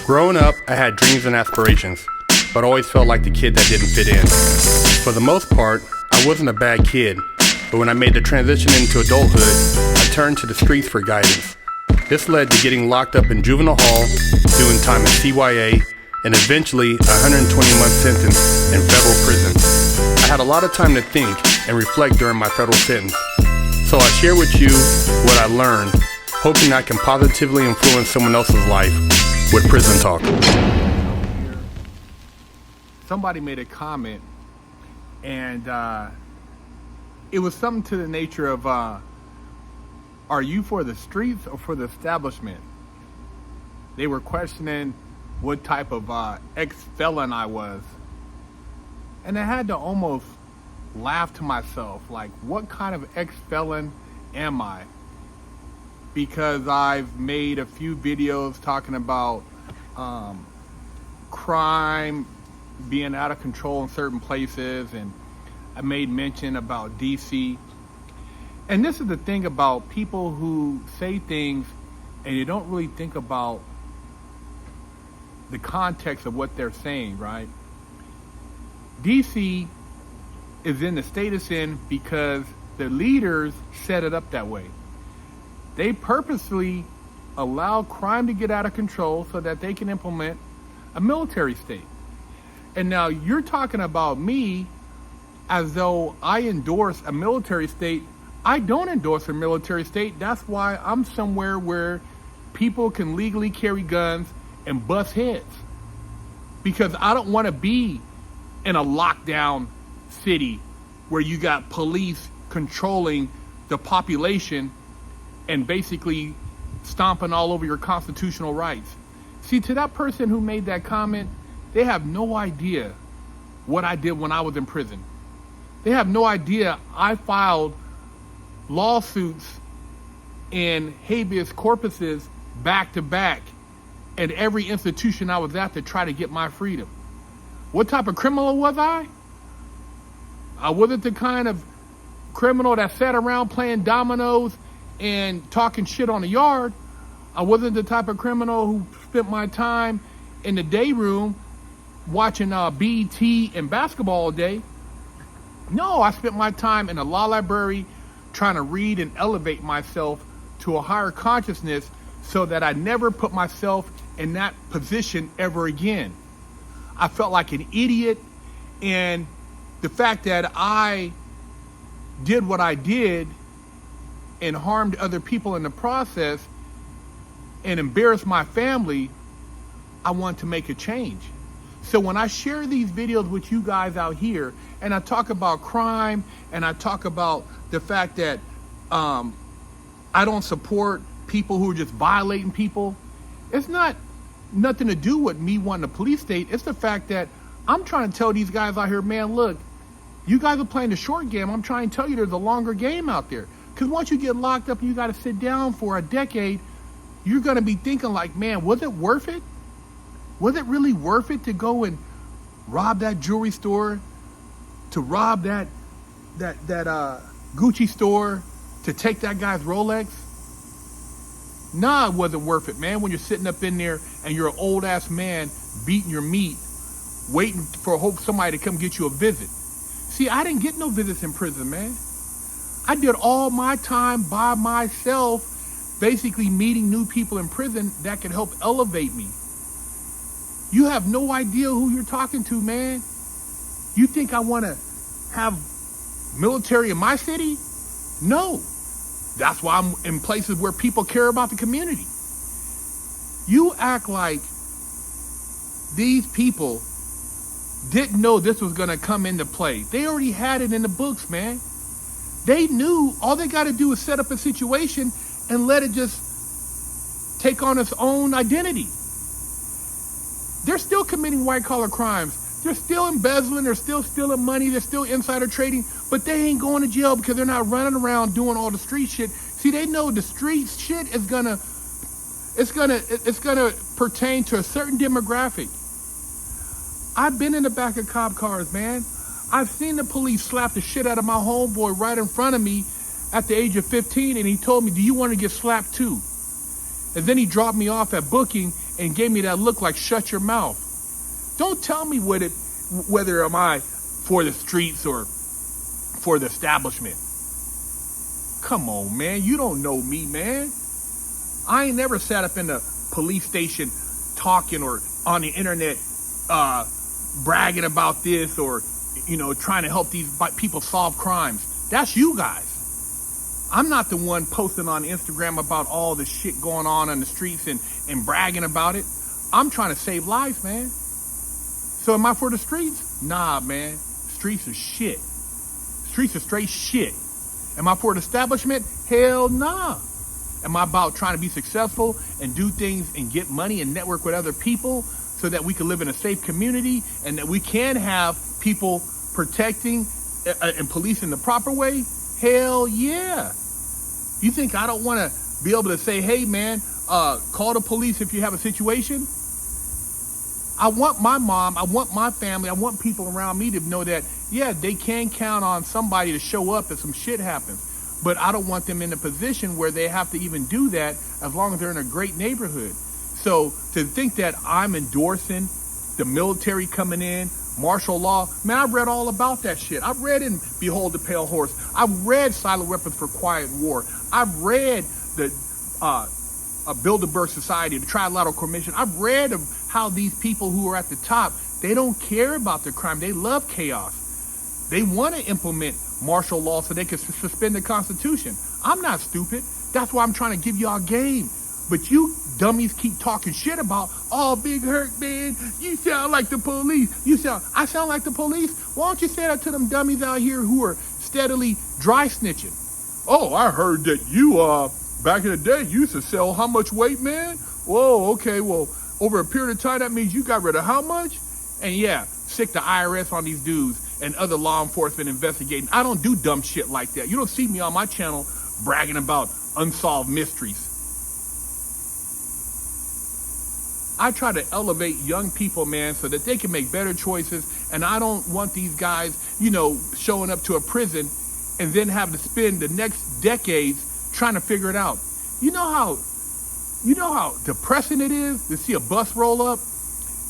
Growing up, I had dreams and aspirations, but always felt like the kid that didn't fit in. For the most part, I wasn't a bad kid, but when I made the transition into adulthood, I turned to the streets for guidance. This led to getting locked up in juvenile hall, doing time in CYA, and eventually a 120-month sentence in federal prison. I had a lot of time to think and reflect during my federal sentence, so I share with you what I learned, hoping I can positively influence someone else's life with Prison Talk. Somebody made a comment, and it was something to the nature of, are you for the streets or for the establishment? They were questioning what type of ex-felon I was. And I had to almost laugh to myself, like, what kind of ex-felon am I? Because I've made a few videos talking about crime being out of control in certain places, and I made mention about DC. And this is the thing about people who say things and you don't really think about the context of what they're saying, right? DC is in the state it's in because the leaders set it up that way. They purposely allow crime to get out of control so that they can implement a military state. And now you're talking about me as though I endorse a military state. I don't endorse a military state. That's why I'm somewhere where people can legally carry guns and bust heads. Because I don't want to be in a lockdown city where you got police controlling the population and basically stomping all over your constitutional rights. See, to that person who made that comment, they have no idea what I did when I was in prison. They have no idea I filed lawsuits and habeas corpuses back to back at every institution I was at to try to get my freedom. What type of criminal was I? I wasn't the kind of criminal that sat around playing dominoes and talking shit on the yard. I wasn't the type of criminal who spent my time in the day room watching BET and basketball all day. No, I spent my time in a law library trying to read and elevate myself to a higher consciousness so that I never put myself in that position ever again. I felt like an idiot, and the fact that I did what I did and harmed other people in the process and embarrassed my family, I want to make a change. So when I share these videos with you guys out here, and I talk about crime, and I talk about the fact that I don't support people who are just violating people, it's not nothing to do with me wanting a police state. It's the fact that I'm trying to tell these guys out here, man, look, you guys are playing the short game. I'm trying to tell you there's a longer game out there. Because once you get locked up and you got to sit down for a decade, you're going to be thinking like, man, was it worth it? Was it really worth it to go and rob that jewelry store, to rob that Gucci store, to take that guy's Rolex? Nah, it wasn't worth it, man, when you're sitting up in there and you're an old-ass man beating your meat, waiting for hope somebody to come get you a visit. See, I didn't get no visits in prison, man. I did all my time by myself, basically meeting new people in prison that could help elevate me. You have no idea who you're talking to, man. You think I want to have military in my city? No. That's why I'm in places where people care about the community. You act like these people didn't know this was going to come into play. They already had it in the books, man. They knew all they got to do is set up a situation and let it just take on its own identity. They're still committing white-collar crimes. They're still embezzling. They're still stealing money. They're still insider trading. But they ain't going to jail because they're not running around doing all the street shit. See, they know the street shit is gonna pertain to a certain demographic. I've been in the back of cop cars, man. I've seen the police slap the shit out of my homeboy right in front of me at the age of 15, and he told me, do you want to get slapped too? And then he dropped me off at booking, and gave me that look like shut your mouth. Don't tell me whether am I for the streets or for the establishment. Come on, man. You don't know me, man. I ain't never sat up in the police station talking or on the internet bragging about this or, trying to help these people solve crimes. That's you guys. I'm not the one posting on Instagram about all the shit going on the streets and bragging about it. I'm trying to save lives, man. So am I for the streets? Nah, man. Streets are shit. Streets are straight shit. Am I for the establishment? Hell nah. Am I about trying to be successful and do things and get money and network with other people so that we can live in a safe community and that we can have people protecting and policing the proper way? Hell yeah. You think I don't want to be able to say, hey, man, call the police if you have a situation? I want my mom, I want my family, I want people around me to know that, yeah, they can count on somebody to show up if some shit happens. But I don't want them in a position where they have to even do that as long as they're in a great neighborhood. So to think that I'm endorsing the military coming in, martial law, man, I've read all about that shit. I've read in Behold the Pale Horse. I've read Silent Weapons for Quiet War. I've read the Bilderberg Society, the Trilateral Commission. I've read of how these people who are at the top, they don't care about the crime. They love chaos. They want to implement martial law so they can suspend the Constitution. I'm not stupid. That's why I'm trying to give y'all game. But you dummies keep talking shit about, oh, Big Hurt, man, you sound like the police. I sound like the police? Why don't you say that to them dummies out here who are steadily dry snitching? Oh, I heard that you, back in the day, you used to sell how much weight, man? Whoa, okay, well, over a period of time, that means you got rid of how much? And yeah, sick the IRS on these dudes and other law enforcement investigating. I don't do dumb shit like that. You don't see me on my channel bragging about unsolved mysteries. I try to elevate young people, man, so that they can make better choices. And I don't want these guys, showing up to a prison and then having to spend the next decades trying to figure it out. You know how depressing it is to see a bus roll up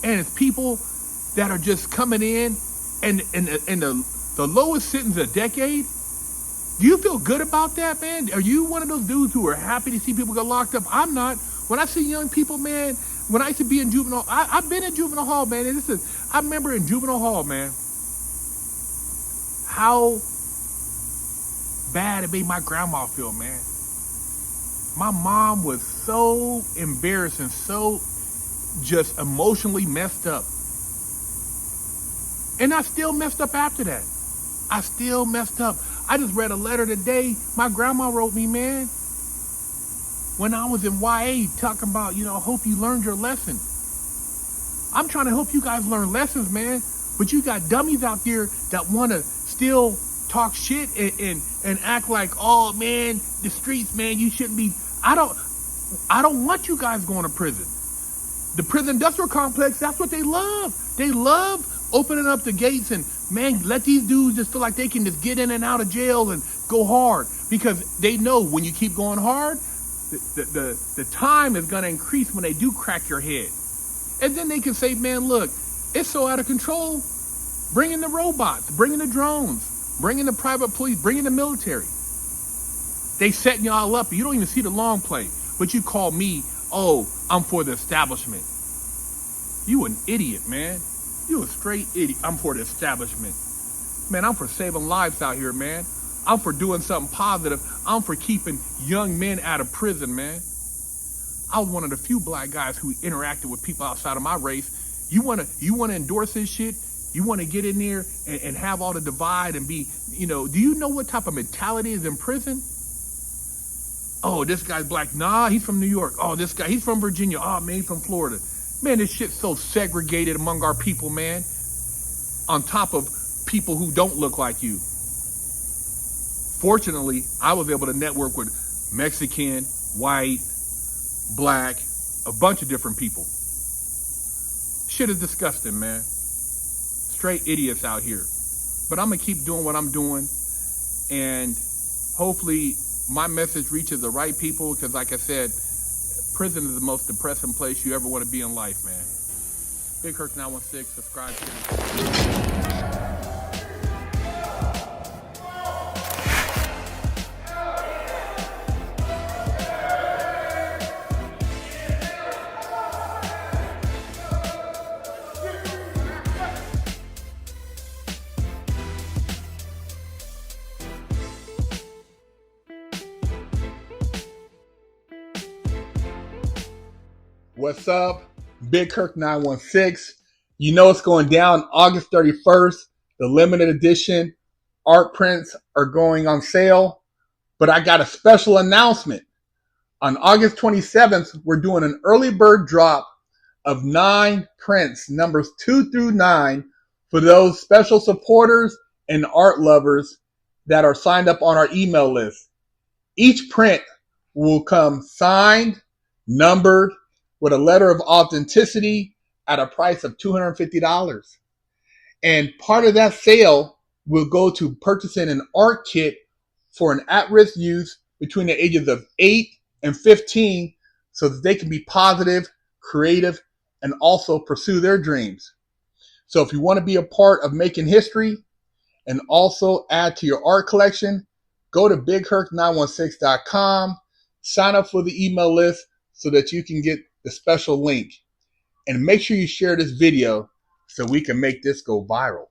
and it's people that are just coming in and the lowest sentence a decade? Do you feel good about that, man? Are you one of those dudes who are happy to see people get locked up? I'm not. When I see young people, man, when I used to be in juvenile, I've been in juvenile hall, man. And I remember in juvenile hall, man, how bad it made my grandma feel, man. My mom was so embarrassed and so just emotionally messed up. And I still messed up after that. I still messed up. I just read a letter today my grandma wrote me, man, when I was in YA talking about, hope you learned your lesson. I'm trying to help you guys learn lessons, man. But you got dummies out there that want to still talk shit and act like, oh, man, the streets, man, you shouldn't be. I don't want you guys going to prison. The prison industrial complex, that's what they love. They love opening up the gates and, man, let these dudes just feel like they can just get in and out of jail and go hard. Because they know when you keep going hard, the time is going to increase when they do crack your head. And then they can say, man, look, it's so out of control. Bring in the robots, bring in the drones, bring in the private police, bring in the military. They setting y'all up. You don't even see the long play. But you call me, oh, I'm for the establishment. You an idiot, man. You a straight idiot. I'm for the establishment. Man, I'm for saving lives out here, man. I'm for doing something positive. I'm for keeping young men out of prison, man. I was one of the few black guys who interacted with people outside of my race. You wanna endorse this shit? You wanna get in there and have all the divide and be, do you know what type of mentality is in prison? Oh, this guy's black. Nah, he's from New York. Oh, this guy, he's from Virginia. Oh, man, he's from Florida. Man, this shit's so segregated among our people, man. On top of people who don't look like you. Fortunately, I was able to network with Mexican, white, black, a bunch of different people. Shit is disgusting, man. Straight idiots out here. But I'm going to keep doing what I'm doing. And hopefully my message reaches the right people. Because like I said, prison is the most depressing place you ever want to be in life, man. Big Kirk 916, subscribe to What's up? Big Kirk 916. You know it's going down August 31st. The limited edition art prints are going on sale. But I got a special announcement. On August 27th, we're doing an early bird drop of 9 prints, numbers 2 through 9, for those special supporters and art lovers that are signed up on our email list. Each print will come signed, numbered, with a letter of authenticity at a price of $250. And part of that sale will go to purchasing an art kit for an at-risk youth between the ages of 8 and 15 so that they can be positive, creative, and also pursue their dreams. So if you want to be a part of making history and also add to your art collection, go to bigherc916.com, sign up for the email list so that you can get the special link. And make sure you share this video so we can make this go viral.